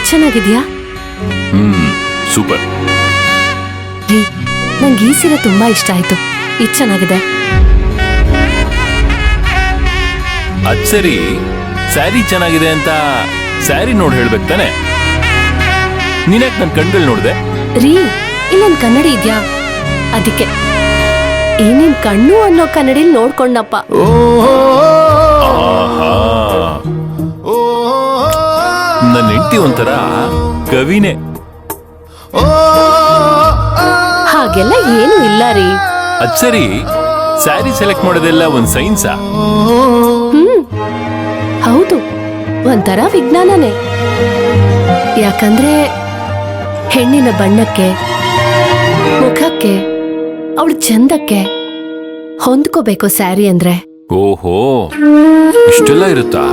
ಎಷ್ಟ್ ಚೆನ್ನಾಗಿದ್ಯಾ? ಸೂಪರ್. ರೀ, ನಂಗೆ ಈ ಸೀರೆ ತುಂಬಾ ಇಷ್ಟ ಆಯ್ತು. ಇದ್ ಚೆನ್ನಾಗಿದೆ. ಅದ್ ಸರಿ, ಸ್ಯಾರಿ ಚೆನ್ನಾಗಿದೆ ಅಂತ ಸ್ಯಾರಿ ನೋಡ್ ಹೇಳ್ಬೇಕು ತಾನೆ. ನೀನ್ಯಾಕ್ ನನ್ ಕಣ್ಗಳು ನೋಡ್ದೆ? ರೀ, ಇಲ್ಲೊಂದ್ ಕನ್ನಡಿ ಇದ್ಯಾ, ಅದಕ್ಕೆ. ಏನೇನ್ ಕಣ್ಣು ಅನ್ನೋ ಕನ್ನಡಿಲ್ ನೋಡ್ಕೊಂಡಪ್ಪ. ನನ್ನ ಹೆಂಡತಿ ಒಂಥರ ಕವಿನೇ. ಹಾಗೆಲ್ಲ ಏನು ಇಲ್ಲ ರೀ. ಅದ್ ಸರಿ, ಸ್ಯಾರಿ ಸೆಲೆಕ್ಟ್ ಮಾಡೋದೆಲ್ಲ ಒಂದ್ ಸೈನ್ಸಾ? ಹೌದು, ಒಂಥರ ವಿಜ್ಞಾನನೇ. ಯಾಕಂದ್ರೆ ಹೆಣ್ಣಿನ ಬಣ್ಣಕ್ಕೆ, ಮುಖಕ್ಕೆ, ಅವಳ ಚಂದಕ್ಕೆ ಹೊಂದ್ಕೋಬೇಕು ಸ್ಯಾರಿ ಅಂದ್ರೆ. ಓಹೋ, ಇಷ್ಟೆಲ್ಲ ಇರುತ್ತಾ?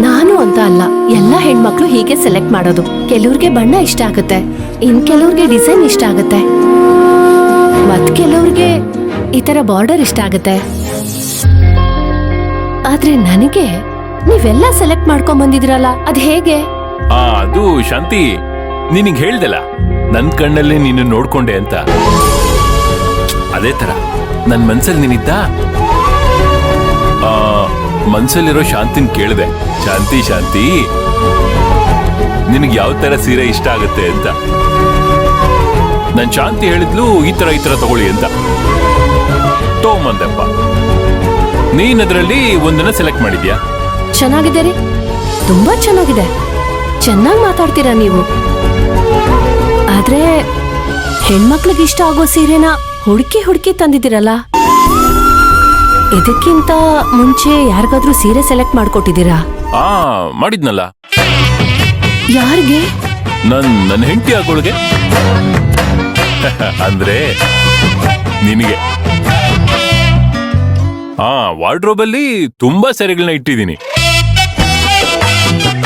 ನಾನು ಅಂತ ಅಲ್ಲ, ಎಲ್ಲಾ ಹೆಣ್ಮಕ್ಳು ಹೀಗೆ ಸೆಲೆಕ್ಟ್ ಮಾಡೋದು. ಕೆಲವ್ರಿಗೆ ಬಣ್ಣ ಇಷ್ಟ ಆಗುತ್ತೆ, ಇನ್ ಕೆಲವ್ರಿಗೆ ಡಿಸೈನ್ ಇಷ್ಟ ಆಗುತ್ತೆ, ಮತ್ ಕೆಲವ್ರಿಗೆ ಈ ತರ ಬಾರ್ಡರ್ ಇಷ್ಟ ಆಗುತ್ತೆ. ಆದ್ರೆ ನನಗೆ ನೀವೆಲ್ಲ ಸೆಲೆಕ್ಟ್ ಮಾಡ್ಕೊಂಡ್ ಬಂದಿದಿರಲ್ಲ, ಅದ್ ಹೇಗೆ? ಅದು ಶಾಂತಿ, ನಿನಗ್ ಹೇಳ್ದಲ್ಲ ನನ್ ಕಣ್ಣಲ್ಲಿ ನೀನು ನೋಡ್ಕೊಂಡೆ ಅಂತ. ಅದೇ ತರ ನನ್ ಮನ್ಸಲ್ಲಿ ನೀನಿದ್ದ. ಮನ್ಸಲ್ಲಿರೋ ಶಾಂತಿನ್ ಕೇಳ್ದೆ, ಶಾಂತಿ ಶಾಂತಿ ನಿನಗ್ ಯಾವ ತರ ಸೀರೆ ಇಷ್ಟ ಆಗುತ್ತೆ ಅಂತ. ನನ್ ಶಾಂತಿ ಹೇಳಿದ್ಲು ಈ ತರ ತಗೊಳ್ಳಿ ಅಂತ. ತಗೊಂಬಂದೆಪ್ಪ. ನೀನ್ ಅದ್ರಲ್ಲಿ ಒಂದನ್ನ ಸೆಲೆಕ್ಟ್ ಮಾಡಿದ್ಯಾ? ಚೆನ್ನಾಗಿದೆ ರೀ, ತುಂಬಾ ಚೆನ್ನಾಗಿದೆ. ಚೆನ್ನಾಗಿ ಮಾತಾಡ್ತೀರಾ ನೀವು. ಆದ್ರೆ ಹೆಣ್ಮಕ್ಳಿಗೆ ಇಷ್ಟ ಆಗೋ ಸೀರೆನ ಹುಡುಕಿ ತಂದಿದ್ದೀರಲ್ಲ. ಇದಕ್ಕಿಂತ ಮುಂಚೆ ಯಾರಿಗಾದ್ರೂ ಸೀರೆ ಸೆಲೆಕ್ಟ್ ಮಾಡ್ಕೊಟ್ಟಿದ್ದೀರಾ? ಮಾಡಿದ್ನಲ್ಲ. ಯಾರಿಗೆ? ನನ್ನ ಹೆಂಡತಿ ಆಗೋಳ್ಗೆ. ಅಂದ್ರೆ ನಿನಗೆ. ವಾರ್ಡ್ರೋಬ್ ಅಲ್ಲಿ ತುಂಬಾ ಸೀರೆಗಳನ್ನ ಇಟ್ಟಿದ್ದೀನಿ.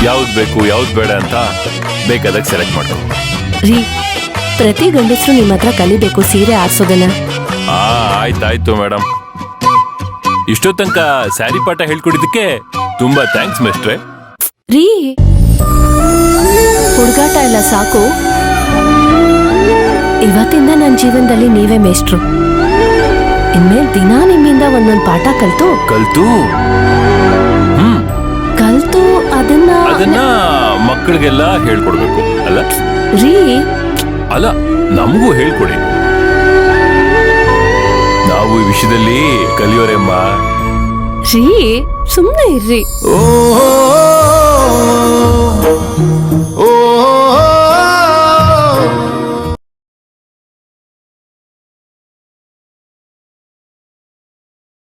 ಯಾವ್ದು ಬೇಕು ಯಾವ್ದು ಬೇಡ ಅಂತ ಬೇಕಾದಾಗ ಸೆಲೆಕ್ಟ್ ಮಾಡ್ಕೊ. ರೀ, ಪ್ರತಿ ಗಂಡಸರು ನಿಮ್ಮ ಹತ್ರ ಕಲಿಬೇಕು ಸೀರೆ ಆರ್ಸೋದನ್ನ. ಆಯ್ತಾಯ್ತು ಮೇಡಮ್. ಇಷ್ಟೋ ತನಕ ಸ್ಯಾರಿ ಪಾಠ ಹೇಳ್ಕೊಡಿದ್ದಕ್ಕೆ ತುಂಬಾ ಥ್ಯಾಂಕ್ಸ್ ಮಿಸ್ಟ್ರೆ. ರೀ, ಹುಡುಗಾಟ ಎಲ್ಲ ಸಾಕು. ಇವತ್ತಿಂದ ನನ್ನ ಜೀವನದಲ್ಲಿ ನೀವೇ ಮೇಷ್ಟ್ರು. ಇನ್ಮೇಲೆ ದಿನಾ ನಿಮ್ಮಿಂದ ಒಂದೊಂದು ಪಾಠ ಕಲ್ತು ಅದನ್ನ ಮಕ್ಕಳಿಗೆಲ್ಲ ಹೇಳ್ಕೊಡ್ಬೇಕು ಅಲ್ಲ ರೀ? ಅಲ್ಲ, ನಮಗೂ ಹೇಳ್ಕೊಡಿ. ನಾವು ಈ ವಿಷಯದಲ್ಲಿ ಕಲಿಯೋರೆಮ್ಮ. ರೀ, ಸುಮ್ಮನೆ ಇರ್ರಿ.